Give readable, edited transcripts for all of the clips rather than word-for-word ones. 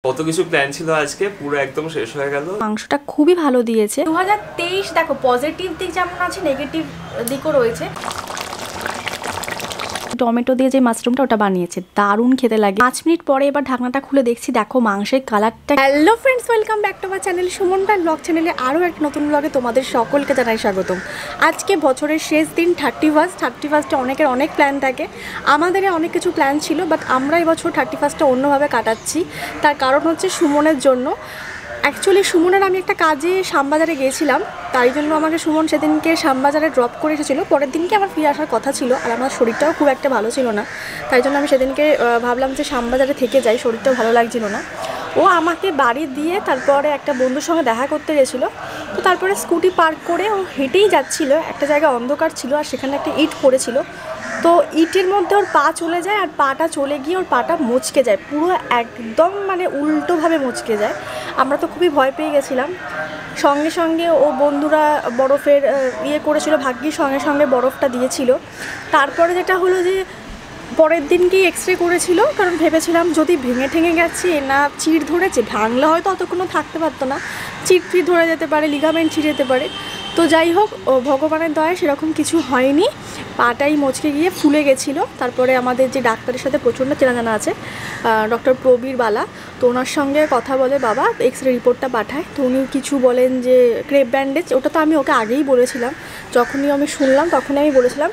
কত কিছু প্ল্যান ছিল আজকে, পুরো একদম শেষ হয়ে গেল। মাংসটা খুবই ভালো দিয়েছে। 2023 দেখো, পজিটিভ দিক যেমন আছে নেগেটিভ দিকও রয়েছে। টমেটো দিয়ে যে মাশরুমটা ওটা বানিয়েছে, দারুণ খেতে লাগে। 5 মিনিট পরে এবার ঢাকনাটা খুলে দেখছি, দেখো মাংসের কালারটা। Hello friends, welcome back to my channel Suman Pal blog চ্যানেলে আরও একটা নতুন ব্লগে তোমাদের সকলকে জানাই স্বাগতম। আজকে বছরের শেষ দিন 31 অনেকের অনেক প্ল্যান থাকে, আমাদের অনেক কিছু প্ল্যান ছিল, বাট আমরা এবছর 31টা অন্যভাবে কাটাচ্ছি। তার কারণ হচ্ছে সুমনের জন্য। অ্যাকচুয়ালি সুমনের আমি একটা কাজে শ্যামবাজারে গিয়েছিলাম, তাই জন্য আমাকে সুমন সেদিনকে শ্যামবাজারে ড্রপ করে এসেছিলো। পরের দিনকে আমার ফিরে আসার কথা ছিল, আর আমার শরীরটাও খুব একটা ভালো ছিল না, তাই জন্য আমি সেদিনকে ভাবলাম যে শ্যামবাজারে থেকে যাই, শরীরটাও ভালো লাগছিল না। ও আমাকে বাড়ি দিয়ে তারপরে একটা বন্ধুর সঙ্গে দেখা করতে গেছিলো। তো তারপরে স্কুটি পার্ক করে ও হেঁটেই যাচ্ছিলো, একটা জায়গায় অন্ধকার ছিল আর সেখানে একটা ইট পড়েছিল। তো ইটের মধ্যে ওর পা চলে যায়, আর পাটা চলে গিয়ে ওর পাটা মচকে যায়, পুরো একদম মানে উল্টোভাবে মচকে যায়। আমরা তো খুবই ভয় পেয়ে গেছিলাম। সঙ্গে সঙ্গে ও বন্ধুরা বরফের করেছিল, ভাগ্যিস সঙ্গে সঙ্গে বরফটা দিয়েছিল। তারপরে যেটা হলো যে পরের দিনকেই এক্সরে করেছিল, কারণ ভেবেছিলাম যদি ভেঙে ঠেঙে গেছে না চিড় ধরেছে, ভাঙলে হয়তো অতক্ষণ থাকতে পারতো না, চিড় ফিড় ধরে যেতে পারে, লিগামেন্ট ছিঁড়ে যেতে পারে। তো যাই হোক, ভগবানের দয়ায় সেরকম কিছু হয়নি, পাটাই মচকে গিয়ে ফুলে গেছিলো। তারপরে আমাদের যে ডাক্তারের সাথে প্রচণ্ড চেনা জানা আছে, ডক্টর প্রবীর বালা, তো ওনার সঙ্গে কথা বলে বাবা, এক্সরে রিপোর্টটা পাঠায়। তো উনি কিছু বলেন যে ক্রেপ ব্যান্ডেজ, ওটা তো আমি ওকে আগেই বলেছিলাম, যখনই আমি শুনলাম তখনই আমি বলেছিলাম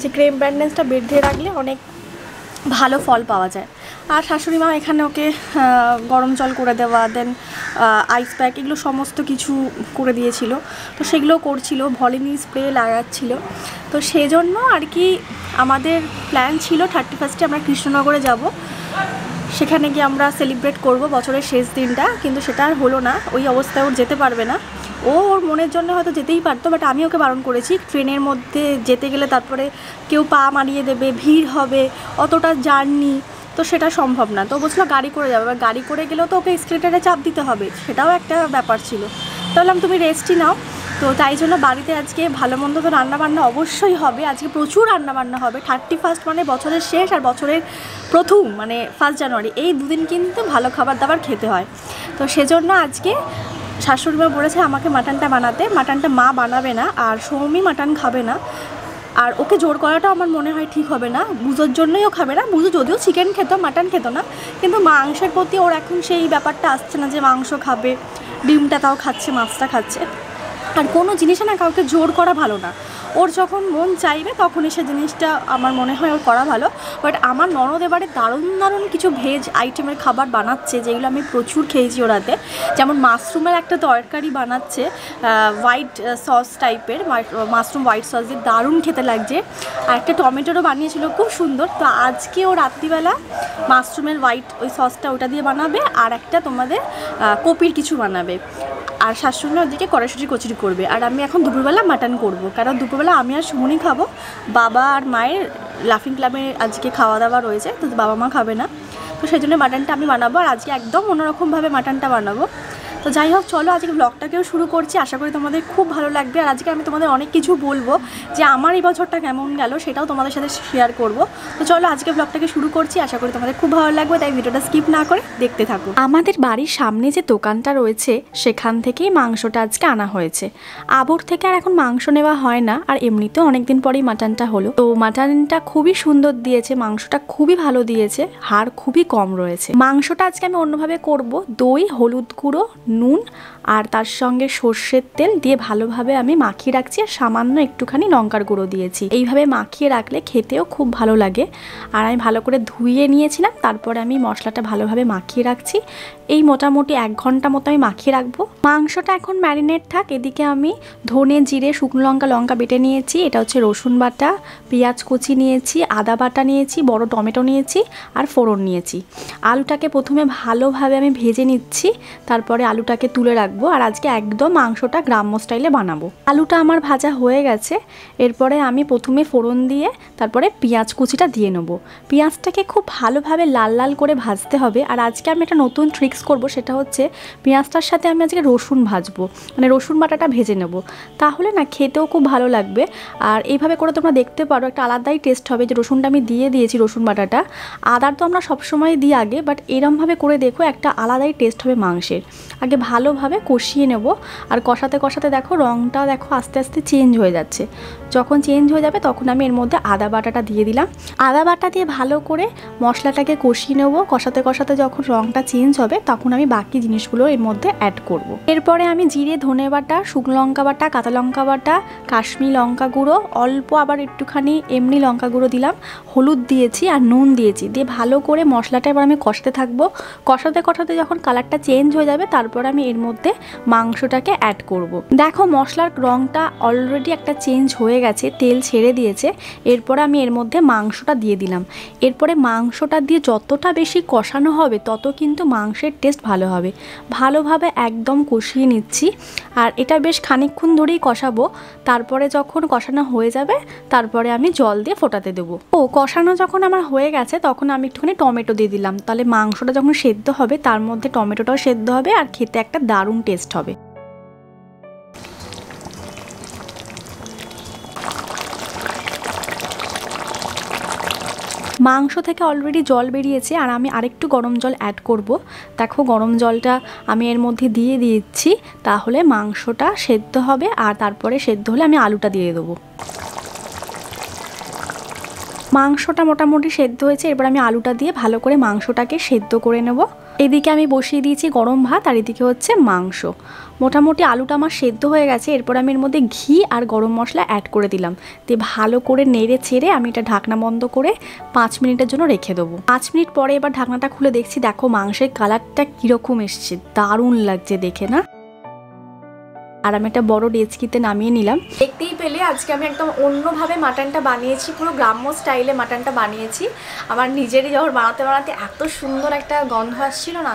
যে ক্রেপ ব্যান্ডেজটা বেঁধে রাখলে অনেক ভালো ফল পাওয়া যায়। আর শাশুড়ি মা এখানে ওকে গরম জল করে দেওয়া, দেন আইস প্যাক, এগুলো সমস্ত কিছু করে দিয়েছিল। তো সেগুলো করছিল, ভলিনি স্প্রে লাগাচ্ছিল। তো সেজন্য আর কি আমাদের প্ল্যান ছিল 31 আমরা কৃষ্ণনগরে যাব, সেখানে গিয়ে আমরা সেলিব্রেট করব বছরের শেষ দিনটা। কিন্তু সেটা আর হলো না, ওই অবস্থায় ওর যেতে পারবে না। ওর মনের জন্য হয়তো যেতেই পারতো, বাট আমি ওকে বারণ করেছি। ট্রেনের মধ্যে যেতে গেলে তারপরে কেউ পা মারিয়ে দেবে, ভিড় হবে, অতটা জার্নি, তো সেটা সম্ভব না। তো বলছিল গাড়ি করে যাবে, এবার গাড়ি করে গেলেও তো ওকে এক্সিলেটারে চাপ দিতে হবে, সেটাও একটা ব্যাপার ছিল। তো বললাম তুমি রেস্টই নাও। তো তাই জন্য বাড়িতে আজকে ভালো মন্দ তো রান্নাবান্না অবশ্যই হবে, আজকে প্রচুর রান্নাবান্না হবে। 31 মানে বছরের শেষ আর বছরের প্রথম মানে 1 জানুয়ারি, এই দুদিন কিন্তু ভালো খাবার দাবার খেতে হয়। তো সেজন্য আজকে শাশুড়ি মা বলেছে আমাকে মাটনটা বানাতে। মাটনটা মা বানাবে না, আর সৌমি মাটন খাবে না, আর ওকে জোর করাটাও আমার মনে হয় ঠিক হবে না। বুঝোর জন্যই ও খাবে না, বুঝো যদিও চিকেন খেত, মাটন খেত না, কিন্তু মাংসের প্রতি ওর এখন সেই ব্যাপারটা আসছে না যে মাংস খাবে। ডিমটা তাও খাচ্ছে, মাছটা খাচ্ছে। আর কোনো জিনিসে না কাউকে জোর করা ভালো না, ওর যখন মন চাইবে তখনই সে জিনিসটা আমার মনে হয় ওর করা ভালো। বাট আমার ননদ এবারে দারুণ দারুণ কিছু ভেজ আইটেমের খাবার বানাচ্ছে, যেগুলো আমি প্রচুর খেয়েছি ওরাতে। যেমন মাশরুমের একটা তরকারি বানাচ্ছে, হোয়াইট সস টাইপের, মাশরুম হোয়াইট সস দিয়ে দারুণ খেতে লাগছে। আর একটা টমেটোরও বানিয়েছিল, খুব সুন্দর। তো আজকে ও রাত্রিবেলা মাশরুমের হোয়াইট ওই সসটা ওটা দিয়ে বানাবে, আর একটা তোমাদের কপির কিছু বানাবে। আর শাশুড়ি ওদিকে কড়াইশুঁটি কচুরি করবে, আর আমি এখন দুপুরবেলা মাটন করব, কারণ দুপুরবেলা আমি আর সুমনই খাবো। বাবা আর মায়ের লাফিং ক্লাবে আজকে খাওয়া দাওয়া রয়েছে, তো বাবা মা খাবে না। তো সেই জন্য মাটনটা আমি বানাবো, আর আজকে একদম অন্যরকমভাবে মাটনটা বানাবো। তো যাই হোক, চলো আজকে ব্লগটাকেও শুরু করছি, আশা করি তোমাদের খুব ভালো লাগবে। আর আজকে আমি তোমাদের অনেক কিছু বলবো, যে আমার এই বছরটা কেমন গেল সেটাও তোমাদের সাথে শেয়ার করব। তো চলো আজকে ব্লগটাকে শুরু করছি, আশা করি তোমাদের খুব ভালো লাগবে, তাই ভিডিওটা স্কিপ না করে দেখতে থাকো। আমাদের বাড়ির সামনে যে দোকানটা রয়েছে সেখান থেকেই মাংসটা আজকে আনা হয়েছে। আবুর থেকে আর এখন মাংস নেওয়া হয় না, আর এমনিতেও অনেকদিন পরেই মাটনটা হলো। তো মাটনটা খুবই সুন্দর দিয়েছে, মাংসটা খুবই ভালো দিয়েছে, হাড় খুবই কম রয়েছে। মাংসটা আজকে আমি অন্যভাবে করব, দই, হলুদ গুঁড়ো, নুন আর তার সঙ্গে সর্ষের তেল দিয়ে ভালোভাবে আমি মাখিয়ে রাখছি, আর সামান্য একটুখানি লঙ্কার গুঁড়ো দিয়েছি। এইভাবে মাখিয়ে রাখলে খেতেও খুব ভালো লাগে। আর আমি ভালো করে ধুয়ে নিয়েছিলাম, তারপরে আমি মশলাটা ভালোভাবে মাখিয়ে রাখছি। এই মোটামুটি 1 ঘন্টা মতো আমি মাখিয়ে রাখবো। মাংসটা এখন ম্যারিনেট থাক, এদিকে আমি ধনে, জিরে, শুকনো লঙ্কা বেটে নিয়েছি। এটা হচ্ছে রসুন বাটা, পেঁয়াজ কুচি নিয়েছি, আদা বাটা নিয়েছি, বড় টমেটো নিয়েছি, আর ফোড়ন নিয়েছি। আলুটাকে প্রথমে ভালোভাবে আমি ভেজে নিচ্ছি, তারপরে আলু আলুটাকে তুলে রাখবো। আর আজকে একদম মাংসটা গ্রাম্য স্টাইলে বানাবো। আলুটা আমার ভাজা হয়ে গেছে। এরপরে আমি প্রথমে ফোড়ন দিয়ে তারপরে পেঁয়াজ কুচিটা দিয়ে নেবো। পেঁয়াজটাকে খুব ভালোভাবে লাল লাল করে ভাজতে হবে। আর আজকে আমি একটা নতুন ট্রিক্স করব, সেটা হচ্ছে পেঁয়াজটার সাথে আমি আজকে রসুন ভাজবো, মানে রসুন বাটাটা ভেজে নেব। তাহলে না খেতেও খুব ভালো লাগবে। আর এইভাবে করে তোমরা দেখতে পারো, একটা আলাদাই টেস্ট হবে। যে রসুনটা আমি দিয়ে দিয়েছি, রসুন বাটাটা, আদার তো আমরা সবসময় দিই আগে, বাট এরমভাবে করে দেখো একটা আলাদাই টেস্ট হবে মাংসের। আগে ভালোভাবে কষিয়ে নেব। আর কষাতে কষাতে দেখো রঙটা দেখো আস্তে আস্তে চেঞ্জ হয়ে যাচ্ছে। যখন চেঞ্জ হয়ে যাবে তখন আমি এর মধ্যে আদা বাটাটা দিয়ে দিলাম। আদা বাটা দিয়ে ভালো করে মশলাটাকে কষিয়ে নেব। কষাতে কষাতে যখন রঙটা চেঞ্জ হবে তখন আমি বাকি জিনিসগুলো এর মধ্যে অ্যাড করব। এরপরে আমি জিরে, ধনে বাটা, শুকনো লঙ্কা বাটা, কাঁচা লঙ্কা বাটা, কাশ্মীরি লঙ্কা গুঁড়ো, অল্প আবার একটুখানি এমনি লঙ্কা গুঁড়ো দিলাম, হলুদ দিয়েছি আর নুন দিয়েছি। দিয়ে ভালো করে মশলাটা এবার আমি কষাতে থাকবো। কষাতে কষাতে যখন কালারটা চেঞ্জ হয়ে যাবে তারপর আমি এর মধ্যে মাংসটাকে অ্যাড করব। দেখো মশলার রঙটা অলরেডি একটা চেঞ্জ হয়ে গেছে, তেল ছেড়ে দিয়েছে। এরপরে আমি এর মধ্যে মাংসটা দিয়ে দিলাম। এরপরে মাংসটা দিয়ে যতটা বেশি কষানো হবে তত কিন্তু মাংসের টেস্ট ভালো হবে। ভালোভাবে একদম কষিয়ে নিচ্ছি। আর এটা বেশ খানিকক্ষণ ধরেই কষাবো। তারপরে যখন কষানো হয়ে যাবে তারপরে আমি জল দিয়ে ফোটাতে দেবো। কষানো যখন আমার হয়ে গেছে তখন আমি একটুখানি টমেটো দিয়ে দিলাম। তাহলে মাংসটা যখন সেদ্ধ হবে তার মধ্যে টমেটোটাও সেদ্ধ হবে আর খেতে একটা দারুণ টেস্ট হবে। মাংস থেকে অলরেডি জল বেরিয়েছে আর আমি আরেকটু গরম জল অ্যাড করব। দেখো গরম জলটা আমি এর মধ্যে দিয়ে দিচ্ছি, তাহলে মাংসটা সেদ্ধ হবে। আর তারপরে সেদ্ধ হলে আমি আলুটা দিয়ে দেবো। মাংসটা মোটামুটি সেদ্ধ হয়েছে। এবার আমি আলুটা দিয়ে ভালো করে মাংসটাকে সেদ্ধ করে নেব। এদিকে আমি বসিয়ে দিয়েছি গরম ভাত আর এদিকে হচ্ছে মাংস। মোটামুটি আলুটা আমার সেদ্ধ হয়ে গেছে। এরপর আমি এর মধ্যে ঘি আর গরম মশলা অ্যাড করে দিলাম। দিয়ে ভালো করে নেড়ে ছেড়ে আমি এটা ঢাকনা বন্ধ করে 5 মিনিটের জন্য রেখে দেবো। 5 মিনিট পরে এবার ঢাকনাটা খুলে দেখছি, দেখো মাংসের কালারটা কীরকম এসছে, দারুণ লাগছে দেখে না। আর আমি একটা বড় ডেচকিতে নামিয়ে নিলাম। দেখতেই পেলে আজকে আমি একদম অন্যভাবে মাটনটা বানিয়েছি, পুরো গ্রাম্য স্টাইলে মাটনটা বানিয়েছি। আমার নিজেরই যখন বানাতে বানাতে এত সুন্দর একটা গন্ধ আসছিল না,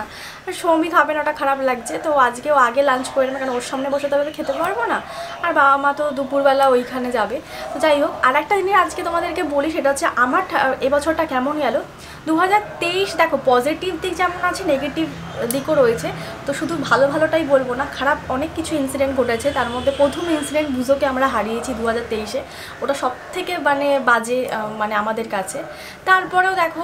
সৌমি খাবে না, ওটা খারাপ লাগছে। তো আজকেও আগে লাঞ্চ করে না, কারণ ওর সামনে বসে তবে খেতে পারবো না। আর বাবা মা তো দুপুরবেলা ওইখানে যাবে। তো যাই হোক, আর একটা জিনিস আজকে তোমাদেরকে বলি, সেটা হচ্ছে আমার এবছরটা কেমন গেল। 2023 দেখো পজিটিভ দিক যেমন আছে নেগেটিভ দিকও রয়েছে। তো শুধু ভালো ভালোটাই বলবো না, খারাপ অনেক কিছু ইনসিডেন্ট ঘটেছে। তার মধ্যে প্রথম ইনসিডেন্ট বুঝোকে আমরা হারিয়েছি 2023-এ। ওটা সব থেকে মানে বাজে মানে আমাদের কাছে। তারপরেও দেখো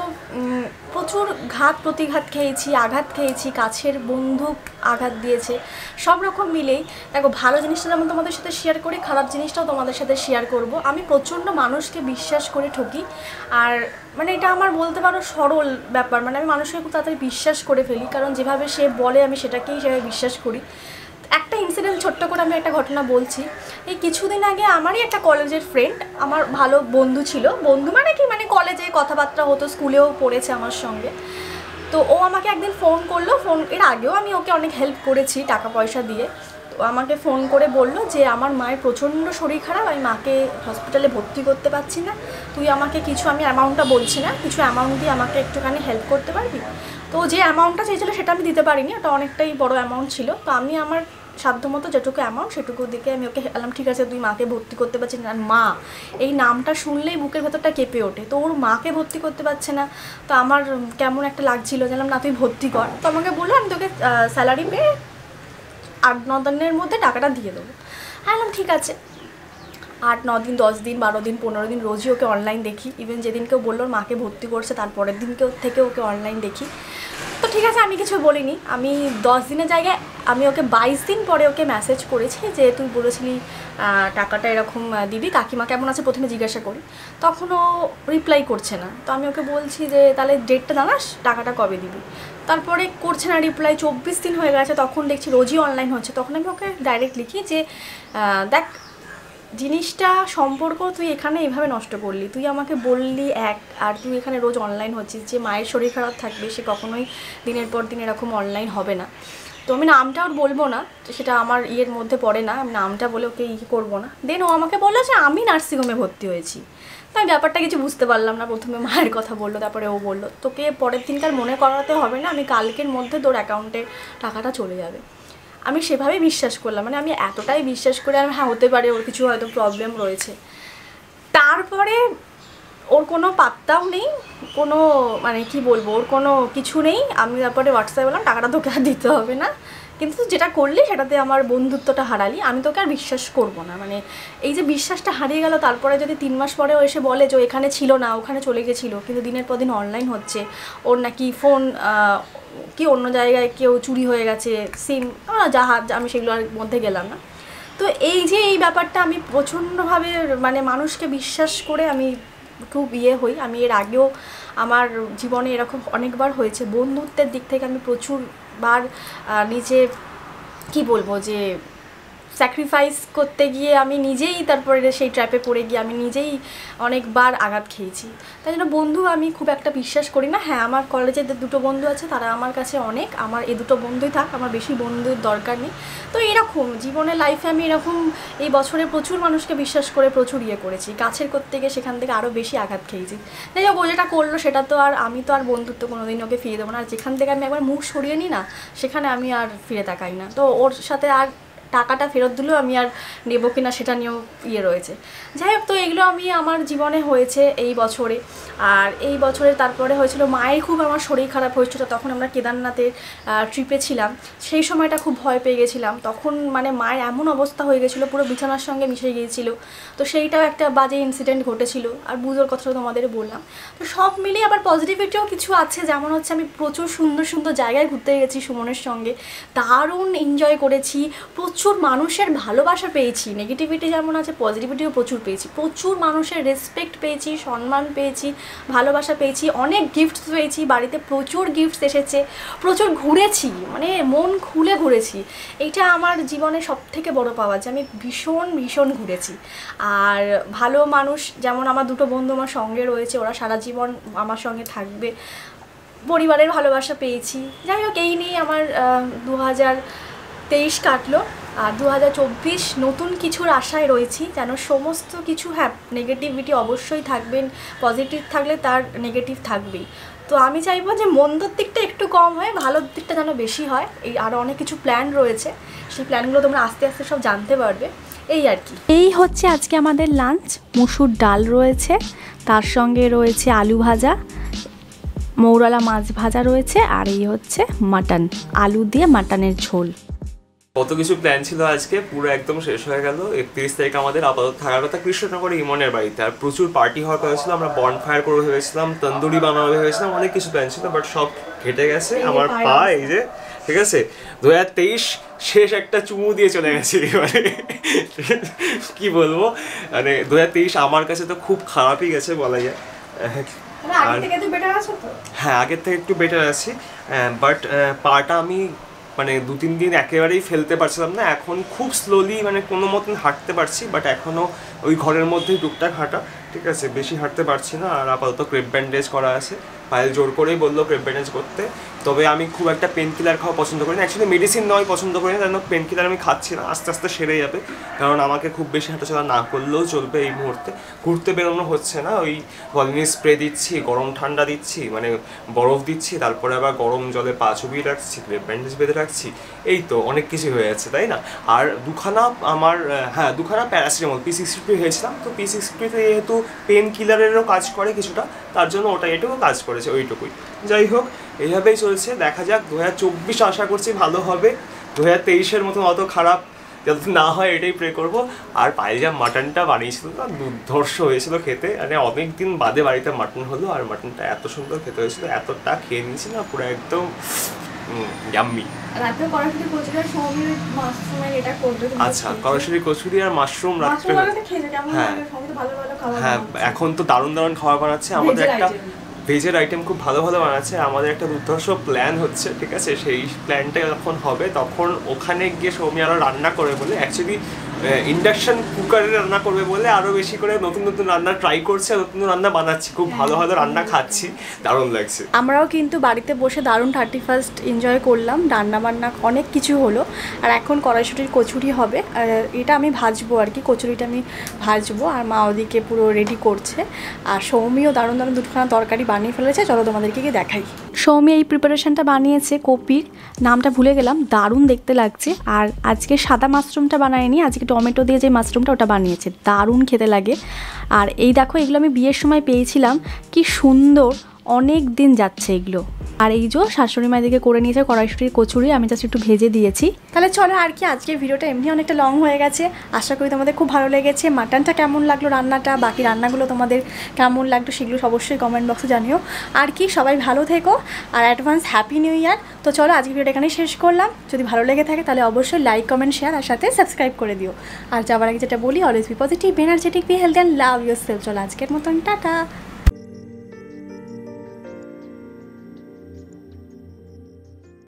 প্রচুর ঘাত প্রতিঘাত খেয়েছি, আঘাত খেয়েছি, কাছের বন্ধু আঘাত দিয়েছে। সব রকম মিলেই দেখো ভালো জিনিসটা যেমন তোমাদের সাথে শেয়ার করি, খারাপ জিনিসটাও তোমাদের সাথে শেয়ার করব। আমি প্রচণ্ড মানুষকে বিশ্বাস করে ঠকি। আর মানে এটা আমার বলতে পারো সরল ব্যাপার, মানে আমি মানুষকে খুব তাড়াতাড়ি বিশ্বাস করে ফেলি, কারণ যেভাবে সে বলে আমি সেটাকেই সেভাবে বিশ্বাস করি। একটা ইনসিডেন্ট ছোট্ট করে আমি একটা ঘটনা বলছি। এই কিছুদিন আগে আমারই একটা কলেজের ফ্রেন্ড, আমার ভালো বন্ধু ছিল, বন্ধু মানে কি মানে কলেজে কথাবার্তা হতো, স্কুলেও পড়েছে আমার সঙ্গে। তো ও আমাকে একদিন ফোন করলো, এর আগেও আমি ওকে অনেক হেল্প করেছি টাকা পয়সা দিয়ে। তো আমাকে ফোন করে বলল যে আমার মায়ের প্রচণ্ড শরীর খারাপ, আমি মাকে হসপিটালে ভর্তি করতে পারছি না, তুই আমাকে কিছু, আমি অ্যামাউন্টটা বলছি না, কিছু অ্যামাউন্ট দিয়ে আমাকে একটুখানি হেল্প করতে পারবি। তো যে অ্যামাউন্টটা চেয়েছিল সেটা আমি দিতে পারিনি, ওটা অনেকটাই বড় অ্যামাউন্ট ছিল। তো আমি আমার সাধ্যমতো যেটুকু অ্যামাউন্ট সেটুকু দিকে আমি ওকে বললাম ঠিক আছে তুই মাকে ভর্তি করতে পারছিস না। মা এই নামটা শুনলেই বুকের ভেতরটা কেঁপে ওঠে। তো ওর মাকে ভর্তি করতে পারছে না, তো আমার কেমন একটা লাগছিল, জানলাম না তুই ভর্তি কর। তো আমাকে বললো আমি তোকে স্যালারি পেয়ে 8-9 দিনের মধ্যে টাকাটা দিয়ে দেবো। হ্যাঁ ঠিক আছে। 8-9 দিন, 10 দিন, 12 দিন, 15 দিন রোজই ওকে অনলাইন দেখি। ইভেন যেদিনকেও বললো মাকে ভর্তি করছে তারপরের দিনকেও থেকে ওকে অনলাইন দেখি। তো ঠিক আছে আমি কিছু বলিনি। আমি 10 দিনের জায়গায় আমি ওকে 22 দিন পরে ওকে মেসেজ করেছি যে তুই বলেছিলি টাকাটা এরকম দিবি, কাকিমা কেমন আছে প্রথমে জিজ্ঞাসা করি। তখন ও রিপ্লাই করছে না। তো আমি ওকে বলছি যে তাহলে ডেটটা জানাস, টাকাটা কবে দিবি। তারপরে করছে না রিপ্লাই, 24 দিন হয়ে গেছে, তখন দেখছি রোজই অনলাইন হচ্ছে। তখন আমি ওকে ডাইরেক্ট লিখি যে দেখ জিনিসটা সম্পর্ক তুই এখানে এইভাবে নষ্ট করলি, তুই আমাকে বললি আর তুই এখানে রোজ অনলাইন হচ্ছিস। যে মায়ের শরীর খারাপ থাকবে সে কখনোই দিনের পর দিন এরকম অনলাইন হবে না। তো আমি নামটা ওর বলবো না, সেটা আমার ইয়ের মধ্যে পড়ে না, আমি নামটা বলে ওকে করবো না। দেন ও আমাকে বললো যে আমি নার্সিংহোমে ভর্তি হয়েছি। তো আমি ব্যাপারটা কিছু বুঝতে পারলাম না। প্রথমে মায়ের কথা বললো, তারপরে ও বললো তোকে পরের দিনকার মনে করাতে হবে না, আমি কালকের মধ্যে তোর অ্যাকাউন্টে টাকাটা চলে যাবে। আমি সেভাবেই বিশ্বাস করলাম, মানে আমি এতটাই বিশ্বাস করে আমি হ্যাঁ হতে পারে ওর কিছু হয়তো প্রবলেম রয়েছে। তারপরে ওর কোনো পাত্তাও নেই, কোনো মানে কি বলবো, ওর কোনো কিছু নেই। আমি তারপরে হোয়াটসঅ্যাপে বললাম টাকাটা তোকে আর দিতে হবে না, কিন্তু যেটা করলি সেটাতে আমার বন্ধুত্বটা হারালি, আমি তোকে আর বিশ্বাস করব না। মানে এই যে বিশ্বাসটা হারিয়ে গেল, তারপরে যদি 3 মাস পরেও এসে বলে যে এখানে ছিল না ওখানে চলে গেছিলো, কিন্তু দিনের পর দিন অনলাইন হচ্ছে, ওর নাকি ফোন কি অন্য জায়গায় কেউ চুরি হয়ে গেছে, সিম জাহাজ, আমি সেগুলোর মধ্যে গেলাম না। তো এই যে এই ব্যাপারটা আমি প্রচণ্ডভাবে মানে মানুষকে বিশ্বাস করে আমি খুব হই। আমি এর আগেও আমার জীবনে এরকম অনেকবার হয়েছে, বন্ধুত্বের দিক থেকে আমি প্রচুরবার নিজে কি বলবো যে স্যাক্রিফাইস করতে গিয়ে আমি নিজেই তারপরে সেই ট্র্যাপে পড়ে গিয়ে আমি নিজেই অনেকবার আঘাত খেয়েছি। তাই জন্য বন্ধু আমি খুব একটা বিশ্বাস করি না। হ্যাঁ, আমার কলেজে 2টো বন্ধু আছে, তারা আমার কাছে অনেক, আমার এই 2টো বন্ধুই থাক, আমার বেশি বন্ধুর দরকার নেই। তো এরকম জীবনে লাইফে আমি এরকম এই বছরে প্রচুর মানুষকে বিশ্বাস করে প্রচুর করেছি, কাছের করতে গিয়ে সেখান থেকে আরও বেশি আঘাত খেয়েছি। যাই হোক, ও যেটা করলো সেটা তো আর আমি তো আর বন্ধুত্ব কোনোদিন ওকে ফিরে দেবো না। আর যেখান থেকে আমি একবার মুখ সরিয়ে নিই না, সেখানে আমি আর ফিরে তাকাই না। তো ওর সাথে আর টাকাটা ফেরত দিলেও আমি আর নেবো কিনা সেটা নিয়েও রয়েছে। যাই হোক, তো এগুলো আমি আমার জীবনে হয়েছে এই বছরে। আর এই বছরে তারপরে হয়েছিল মায়ের খুব আমার শরীর খারাপ হয়েছিল, তখন আমরা কেদারনাথের ট্রিপে ছিলাম। সেই সময়টা খুব ভয় পেয়ে গেছিলাম, তখন মানে মায়ের এমন অবস্থা হয়ে গেছিলো পুরো বিছানার সঙ্গে মিশে গিয়েছিলো। তো সেইটাও একটা বাজে ইনসিডেন্ট ঘটেছিল। আর বুঝোর কথাটা তোমাদের বললাম। তো সব মিলিয়ে আবার পজিটিভিটিও কিছু আছে, যেমন হচ্ছে আমি প্রচুর সুন্দর সুন্দর জায়গায় ঘুরতে গেছি সুমনের সঙ্গে, দারুণ এনজয় করেছি, প্রচুর মানুষের ভালোবাসা পেয়েছি। নেগেটিভিটি যেমন আছে, পজিটিভিটিও প্রচুর পেয়েছি, প্রচুর মানুষের রেসপেক্ট পেয়েছি, সম্মান পেয়েছি, ভালোবাসা পেয়েছি, অনেক গিফটস পেয়েছি, বাড়িতে প্রচুর গিফটস এসেছে, প্রচুর ঘুরেছি, মানে মন খুলে ঘুরেছি। এইটা আমার জীবনে সবথেকে বড় পাওয়া, যে আমি ভীষণ ভীষণ ঘুরেছি। আর ভালো মানুষ যেমন আমার 2টো বন্ধু আমার সঙ্গে রয়েছে, ওরা সারা জীবন আমার সঙ্গে থাকবে, পরিবারের ভালোবাসা পেয়েছি। যাই হোক, এই নিয়ে আমার 2023 কাটলো। আর 2024 নতুন কিছুর আশায় রয়েছি, যেন সমস্ত কিছু, হ্যাঁ নেগেটিভিটি অবশ্যই থাকবেন, পজিটিভ থাকলে তার নেগেটিভ থাকবেই। তো আমি চাইবো যে মন্দর দিকটা একটু কম হয়, ভালোর দিকটা যেন বেশি হয়। এই আরও অনেক কিছু প্ল্যান রয়েছে, সেই প্ল্যানগুলো তোমরা আস্তে আস্তে সব জানতে পারবে। এই আর কি, এই হচ্ছে আজকে আমাদের লাঞ্চ। মুসুর ডাল রয়েছে, তার সঙ্গে রয়েছে আলু ভাজা, মৌরলা মাছ ভাজা রয়েছে, আর এই হচ্ছে মাটন, আলু দিয়ে মাটনের ঝোল। কত কিছু প্ল্যান ছিল আজকে, পুরো একদম শেষ হয়ে গেল। 31 তারিখ আমাদের আপাতত থাকার কথা কৃষ্ণনগরে ইমনের বাড়িতে। আর প্রচুর পার্টি হওয়ার কথা ছিল, আমরা বনফায়ার করবো ভেবেছিলাম, তন্দুরি বানাবো ভেবেছিলাম, অনেক কিছু প্ল্যান ছিল, বাট সব ঘেটে গেছে। আমার পা এই যে, ঠিক আছে, 2023 শেষ একটা চুমু দিয়ে চলে গেছে। মানে কি বলবো, মানে 2023 আমার কাছে তো খুব খারাপই গেছে বলা যায়। হ্যাঁ, আগের থেকে একটু বেটার আছি, বাট পাটা আমি মানে 2-3 দিন একেবারেই ফেলতে পারছিলাম না। এখন খুব স্লোলি মানে কোনো মতন হাঁটতে পারছি, বাট এখনও ওই ঘরের মধ্যেই টুকটাক হাঁটা, ঠিক আছে, বেশি হাঁটতে পারছি না। আর আপাতত ক্রেপ ব্যান্ডেজ করা আছে, পায়েল জোর করেই বললো ক্রেপ ব্যান্ডেজ করতে। তবে আমি খুব একটা পেন কিলার খাওয়া পছন্দ করি না, অ্যাকচুয়ালি মেডিসিন নয় পছন্দ করি না, যেন পেন কিলার আমি খাচ্ছি না, আস্তে আস্তে সেরে যাবে। কারণ আমাকে খুব বেশি হাঁটাচলা না করলেও চলবে এই মুহূর্তে, ঘুরতে বেরোনো হচ্ছে না। ওই ভলিনি স্প্রে দিচ্ছি, গরম ঠান্ডা দিচ্ছি, মানে বরফ দিচ্ছি, তারপরে আবার গরম জলে পা চুবিয়ে রাখছি, ক্রেপ ব্যান্ডেজ বেঁধে রাখছি, এই তো অনেক কিছু হয়ে যাচ্ছে, তাই না? আর দুখানা প্যারাসিটামল P63 হয়েছিলাম, তো P63 যেহেতু পেন কিলারেরও কাজ করে কিছুটা, তার জন্য ওটা এটুকু কাজ করেছে, ওইটুকুই। যাই হোক, এইভাবেই চলছে, দেখা যাক। 2024 আশা করছি ভালো হবে, 2023-এর মতন অত খারাপ যাতে না হয় এটাই প্রে করবো। আর পায়েল যা মাটনটা বানিয়েছিল না, দুর্ধর্ষ হয়েছিল খেতে, মানে অনেক দিন বাদে বাড়িতে মাটন হলো, আর মাটনটা এত সুন্দর খেতে হয়েছিল, এতটা খেয়ে নিয়েছি না, পুরো একদম ইয়াম্মি। আচ্ছা, কড়াইশুঁটি কচুরি আর মাশরুম রাত্রে। হ্যাঁ হ্যাঁ, এখন তো দারুণ দারুণ খাবার বানাচ্ছে, আমাদের একটা ভেজের আইটেম খুব ভালো ভালো বানাচ্ছে। আমাদের একটা দুর্ধর্ষ প্ল্যান হচ্ছে, ঠিক আছে, সেই প্ল্যানটা যখন হবে তখন ওখানে গিয়ে সৌমি আরও রান্না করে বলে, অ্যাকচুয়ালি ইন্ডাকশন কুকারে রান্না করবে বলে আরও বেশি করে নতুন নতুন রান্না ট্রাই করছে, নতুন রান্না বানাচ্ছি, খুব ভালো ভালো রান্না খাচ্ছি, দারুণ লাগছে। আমরাও কিন্তু বাড়িতে বসে দারুণ 31st এনজয় করলাম, রান্না বান্না অনেক কিছু হলো। আর এখন কড়াইশুঁটির কচুরি হবে, এটা আমি ভাজবো আর কি, কচুরিটা আমি ভাজবো, আর মা ওদিকে পুরো রেডি করছে। আর সৌমিও দারুণ দারুণ 2খানা তরকারি বানিয়ে ফেলেছে, চলো তোমাদেরকে গিয়ে দেখাই। সৌমি এই প্রিপারেশনটা বানিয়েছে কপির, নামটা ভুলে গেলাম, দারুণ দেখতে লাগছে। আর আজকে সাদা মাশরুমটা বানায়নি, আজকে টমেটো দিয়ে যে মাশরুমটা ওটা বানিয়েছে, দারুণ খেতে লাগে। আর এই দেখো এগুলো আমি বিয়ের সময় পেয়েছিলাম, কি সুন্দর, অনেক দিন যাচ্ছে এগুলো। আর এই যে শাশুড়ি মা দিকে করে নিয়েছে কড়াইশুটির কচুরি, আমি জাস্ট একটু ভেজে দিয়েছি। তাহলে চলো আর কি, আজকের ভিডিওটা এমনি অনেকটা লং হয়ে গেছে, আশা করি তোমাদের খুব ভালো লেগেছে। মাটনটা কেমন লাগলো রান্নাটা, বাকি রান্নাগুলো তোমাদের কেমন লাগলো সেগুলো অবশ্যই কমেন্ট বক্সে জানিও। আর কি সবাই ভালো থেকো, আর অ্যাডভান্স হ্যাপি নিউ ইয়ার। তো চলো আজকের ভিডিওটা এখানে শেষ করলাম। যদি ভালো লেগে থাকে তাহলে অবশ্যই লাইক কমেন্ট শেয়ার আর সাথে সাবস্ক্রাইব করে দিও। আর যাওয়ার আগে যেটা বলি, always be positive, energetic, be health and love yourself. চলো আজকের মতন টাটা।